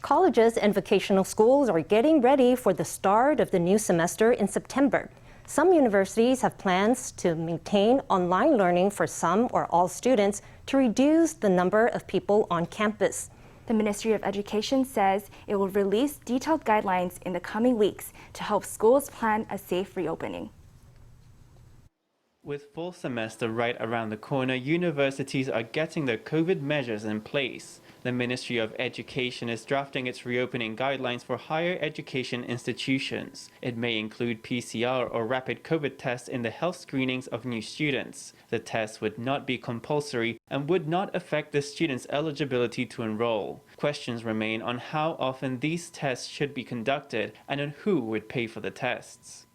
Colleges and vocational schools are getting ready for the start of the new semester in September. Some universities have plans to maintain online learning for some or all students to reduce the number of people on campus. The Ministry of Education says it will release detailed guidelines in the coming weeks to help schools plan a safe reopening. With fall semester right around the corner, universities are getting their COVID measures in place. The Ministry of Education is drafting its reopening guidelines for higher education institutions. It may include PCR or rapid COVID tests in the health screenings of new students. The tests would not be compulsory and would not affect the students' eligibility to enroll. Questions remain on how often these tests should be conducted and on who would pay for the tests.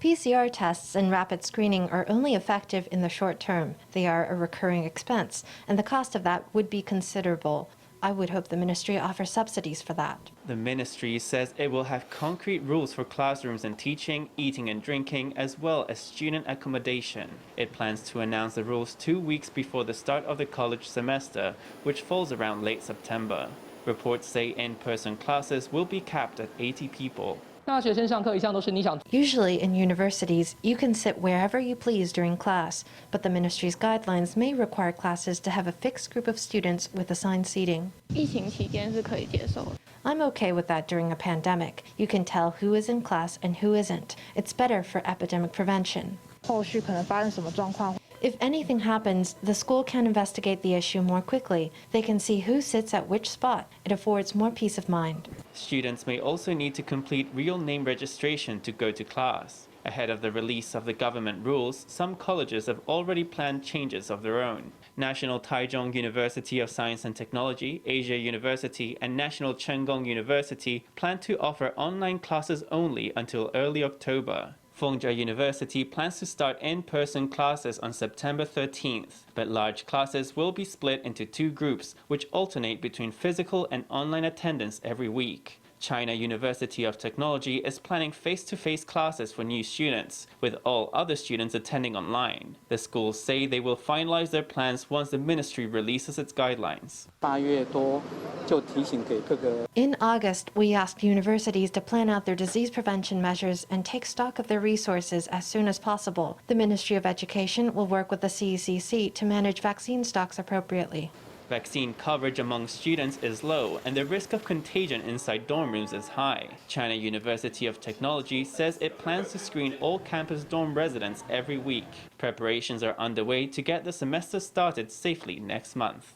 PCR tests and rapid screening are only effective in the short term. They are a recurring expense, and the cost of that would be considerable. I would hope the ministry offers subsidies for that. The ministry says it will have concrete rules for classrooms and teaching, eating and drinking, as well as student accommodation. It plans to announce the rules 2 weeks before the start of the college semester, which falls around late September. Reports say in-person classes will be capped at 80 people. Usually in universities, you can sit wherever you please during class, but the ministry's guidelines may require classes to have a fixed group of students with assigned seating. I'm okay with that during a pandemic. You can tell who is in class and who isn't. It's better for epidemic prevention. If anything happens, the school can investigate the issue more quickly. They can see who sits at which spot. It affords more peace of mind. Students may also need to complete real name registration to go to class. Ahead of the release of the government rules, some colleges have already planned changes of their own. National Taichung University of Science and Technology, Asia University, and National Chengkung University plan to offer online classes only until early October. Fengjia University plans to start in-person classes on September 13th, but large classes will be split into 2 groups, which alternate between physical and online attendance every week. China University of Technology is planning face-to-face classes for new students, with all other students attending online. The schools say they will finalize their plans once the ministry releases its guidelines. In August, we asked universities to plan out their disease prevention measures and take stock of their resources as soon as possible. The Ministry of Education will work with the CECC to manage vaccine stocks appropriately. Vaccine coverage among students is low, and the risk of contagion inside dorm rooms is high. China University of Technology says it plans to screen all campus dorm residents every week. Preparations are underway to get the semester started safely next month.